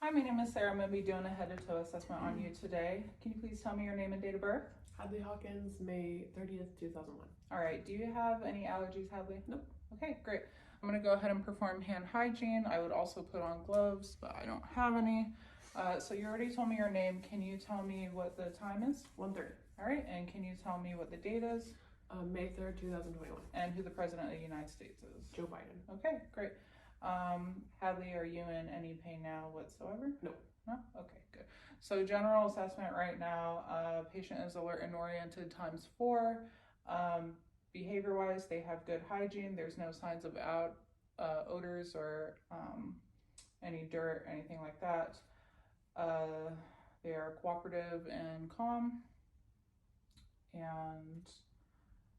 Hi, my name is Sarah. I'm going to be doing a head to toe assessment on you today. Can you please tell me your name and date of birth? Hadley Hawkins, May 30th, 2001. All right. Do you have any allergies, Hadley? Nope. Okay, great. I'm going to go ahead and perform hand hygiene. I would also put on gloves, but I don't have any. So you already told me your name. Can you tell me what the time is? 1:30. All right. And can you tell me what the date is? May 3rd, 2021. And who the President of the United States is? Joe Biden. Okay, great. Hadley, are you in any pain now whatsoever? Nope. No? Okay, good. So general assessment right now, patient is alert and oriented ×4. Behavior-wise, they have good hygiene. There's no signs of odors or any dirt, anything like that. They are cooperative and calm, and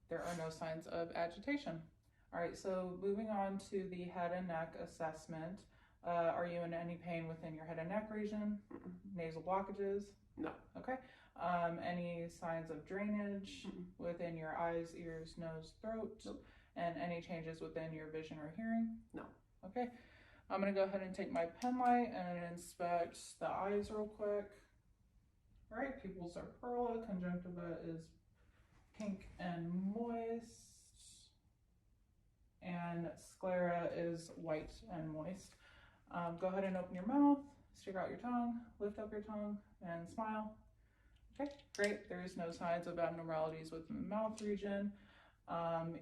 there are no signs of agitation. All right, so moving on to the head and neck assessment. Are you in any pain within your head and neck region? Nasal blockages? No. Okay. Any signs of drainage within your eyes, ears, nose, throat? Nope. And any changes within your vision or hearing? No. Okay. I'm going to go ahead and take my pen light and inspect the eyes real quick. All right, pupils are pearl, conjunctiva is pink and moist, and sclera is white and moist. Go ahead and open your mouth, stick out your tongue, lift up your tongue, and smile. Okay, great. There is no signs of abnormalities within the mouth region.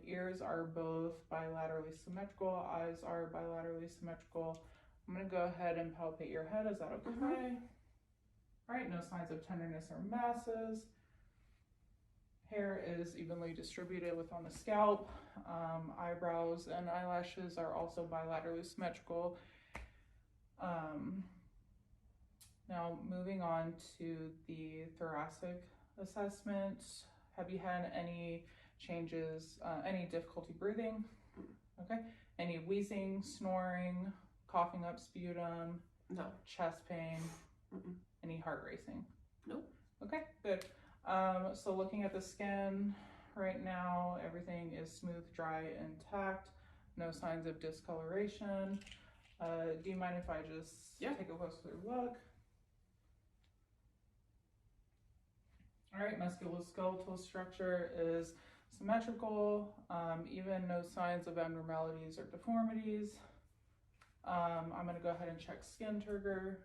Ears are both bilaterally symmetrical. Eyes are bilaterally symmetrical. I'm going to go ahead and palpate your head. Is that okay? All right, no signs of tenderness or masses. Hair is evenly distributed within the scalp. Eyebrows and eyelashes are also bilaterally symmetrical. Now moving on to the thoracic assessment. Have you had any changes, any difficulty breathing? Okay. Any wheezing, snoring, coughing up sputum? No. Chest pain? Any heart racing? Nope. Okay, good. So looking at the skin right now, everything is smooth, dry, intact. No signs of discoloration. Do you mind if I just take a closer look? All right, musculoskeletal structure is symmetrical, even no signs of abnormalities or deformities. I'm going to go ahead and check skin turgor.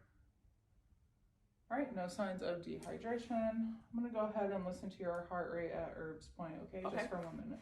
All right, no signs of dehydration. I'm going to go ahead and listen to your heart rate at Herb's point, okay? Just for 1 minute.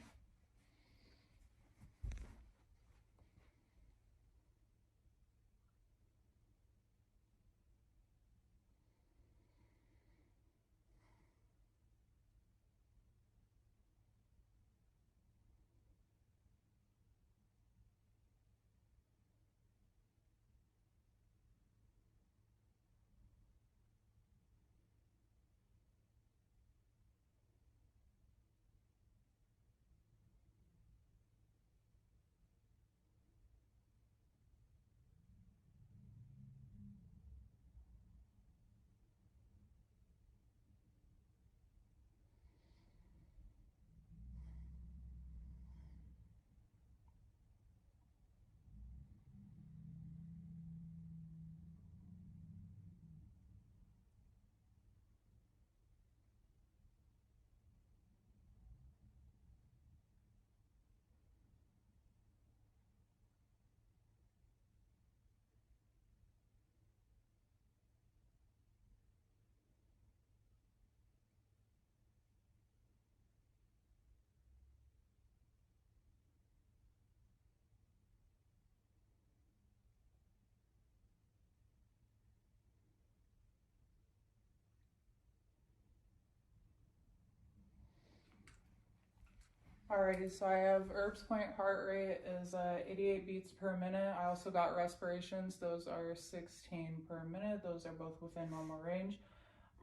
Alrighty, so I have Herb's point heart rate is 88 beats per minute. I also got respirations. Those are 16 per minute. Those are both within normal range.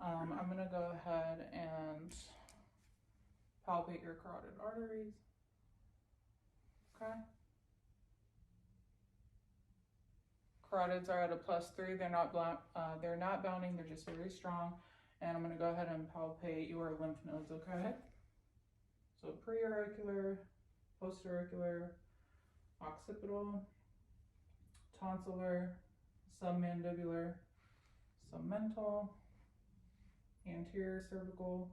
I'm going to go ahead and palpate your carotid arteries. Okay. Carotids are at a +3. They're not bounding. They're just very strong. And I'm going to go ahead and palpate your lymph nodes, okay? So preauricular, postauricular, occipital, tonsillar, submandibular, So mental, anterior cervical,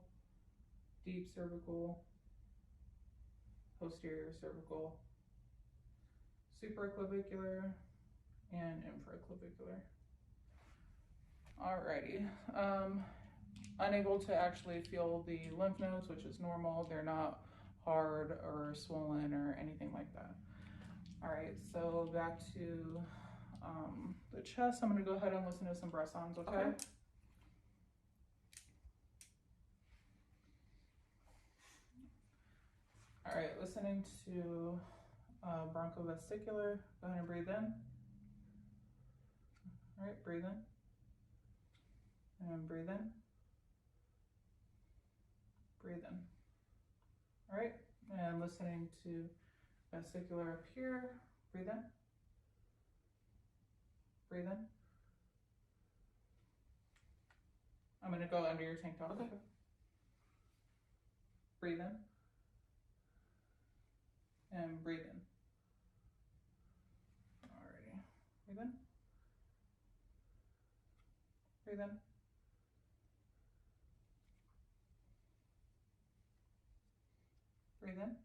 deep cervical, posterior cervical, supraclavicular, and infraclavicular. Alrighty. Unable to actually feel the lymph nodes, which is normal. They're not hard or swollen or anything like that. All right, so back to the chest. I'm gonna go ahead and listen to some breath sounds, okay? All right, listening to bronchovesicular. Go ahead and breathe in. All right, breathe in. And breathe in. Breathe in. All right, and listening to vesicular up here. Breathe in. Breathe in. I'm gonna go under your tank top. Okay. Breathe in. And breathe in. Alrighty. Breathe in. Breathe in. Breathe in.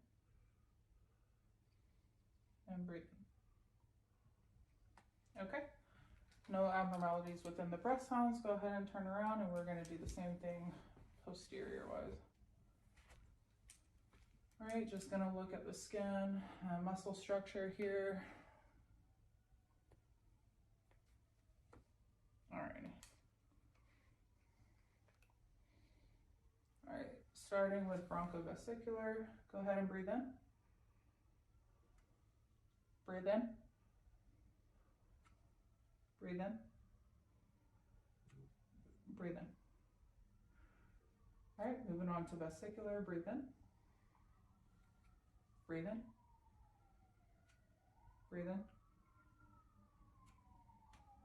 And breathe in. Okay. No abnormalities within the breath sounds. Go ahead and turn around, and we're going to do the same thing posterior wise. All right, just going to look at the skin, muscle structure here. All right. All right, starting with bronchovesicular. Go ahead and breathe in. Breathe in. Breathe in. Breathe in. All right, moving on to vesicular. Breathe in. Breathe in. Breathe in.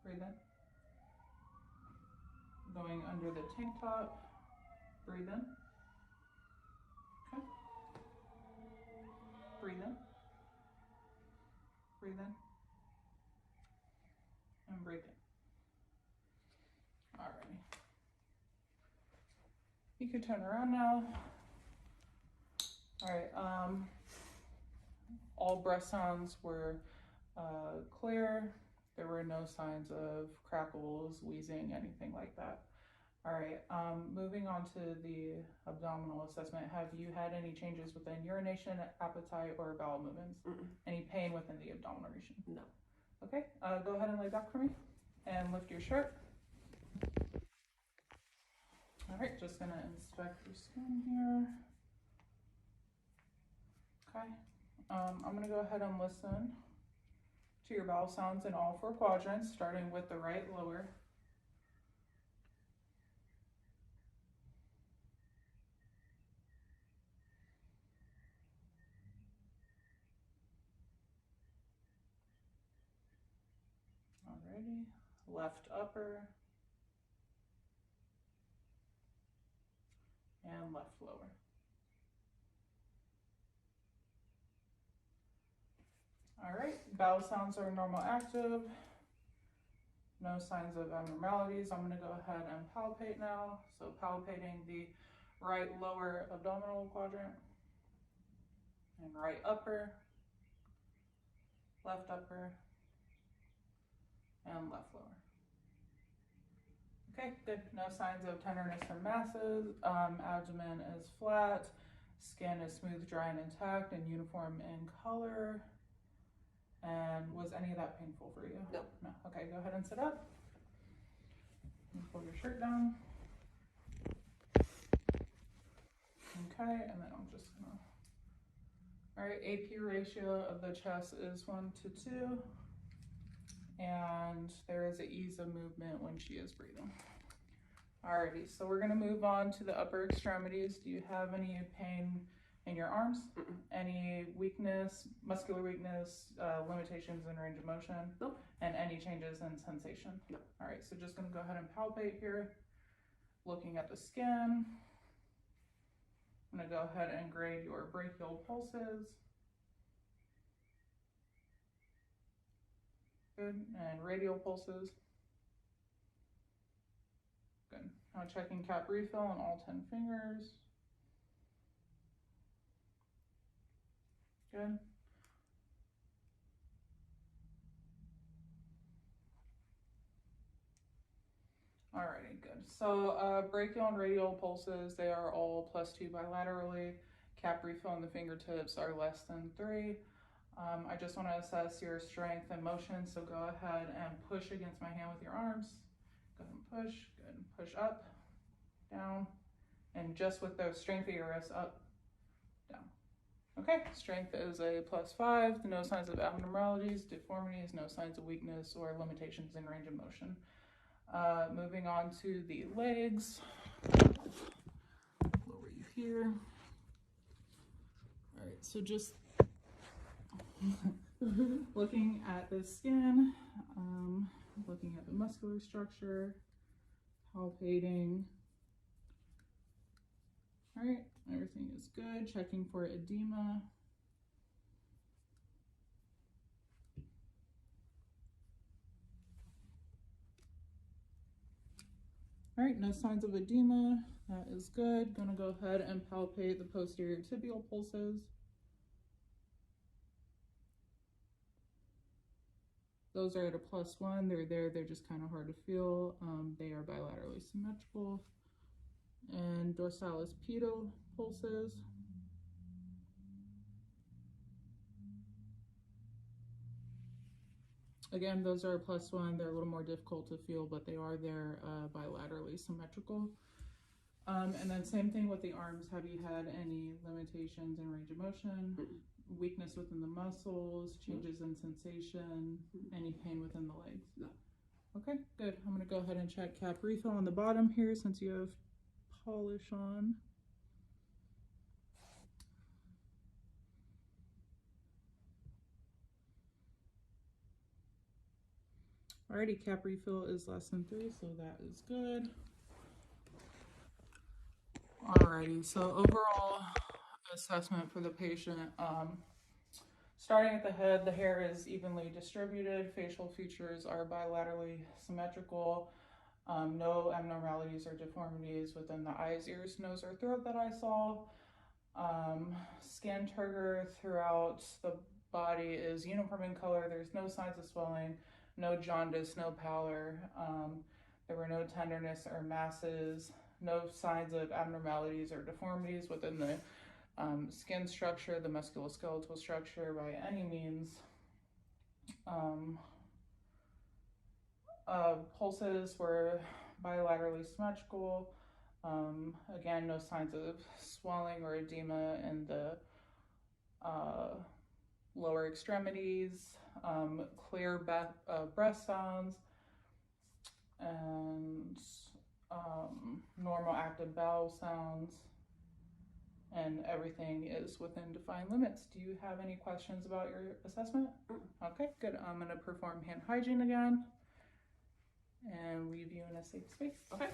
Breathe in. Going under the tank top. Breathe in. Okay. Breathe in. Breathe in. And breathe in. Alrighty. You can turn around now. Alright, all breath sounds were clear. There were no signs of crackles, wheezing, anything like that. Alright, moving on to the abdominal assessment. Have you had any changes within urination, appetite, or bowel movements? Any pain within the abdominal region? No. Okay, go ahead and lay back for me and lift your shirt. All right, just gonna inspect your skin here. Okay, I'm gonna go ahead and listen to your bowel sounds in all 4 quadrants, starting with the right lower. Alrighty, left upper. And left lower. All right, bowel sounds are normal active. No signs of abnormalities. I'm gonna go ahead and palpate now. So palpating the right lower abdominal quadrant and right upper, left upper, and left lower. Okay, good. No signs of tenderness or masses. Abdomen is flat. Skin is smooth, dry, and intact, and uniform in color. And was any of that painful for you? No. No. Okay, go ahead and sit up. And pull your shirt down. Okay, and then I'm just gonna. All right, AP ratio of the chest is 1 to 2. And there is an ease of movement when she is breathing. Alrighty, so we're gonna move on to the upper extremities. Do you have any pain in your arms? Any weakness, muscular weakness, limitations in range of motion? Nope. And any changes in sensation? No. Alright, so just gonna go ahead and palpate here. Looking at the skin. I'm gonna go ahead and grade your brachial pulses. Good, and radial pulses. Good. Now checking cap refill on all 10 fingers. Good. Alrighty, good. So brachial and radial pulses, they are all +2 bilaterally. Cap refill on the fingertips are less than 3. I just want to assess your strength and motion, so go ahead and push against my hand with your arms. Go ahead and push, good. Push up, down, and just with the strength of your wrists, up, down. Okay, strength is a +5, no signs of abnormalities, deformities, no signs of weakness or limitations in range of motion. Moving on to the legs. Lower you here. All right, so just looking at the skin, looking at the muscular structure, palpating. All right, everything is good. Checking for edema. All right, no signs of edema. That is good. Gonna go ahead and palpate the posterior tibial pulses. Those are at a +1. They're there. They're just kind of hard to feel. They are bilaterally symmetrical. And dorsalis pedal pulses. Again, those are a +1. They're a little more difficult to feel, but they are there, bilaterally symmetrical. And then same thing with the arms. Have you had any limitations in range of motion, weakness within the muscles, changes in sensation, any pain within the legs? No. Okay, good. I'm going to go ahead and check cap refill on the bottom here since you have polish on. Alrighty, cap refill is less than 3, so that is good. Alrighty, so overall assessment for the patient. Starting at the head, the hair is evenly distributed. Facial features are bilaterally symmetrical. No abnormalities or deformities within the eyes, ears, nose, or throat that I saw. Skin turgor throughout the body is uniform in color. There's no signs of swelling, no jaundice, no pallor. There were no tenderness or masses, no signs of abnormalities or deformities within the skin structure, the musculoskeletal structure by any means. Pulses were bilaterally symmetrical. Again, no signs of swelling or edema in the lower extremities, clear breath sounds, and normal active bowel sounds, and everything is within defined limits. Do you have any questions about your assessment? Okay, good. I'm going to perform hand hygiene again and leave you in a safe space. Okay.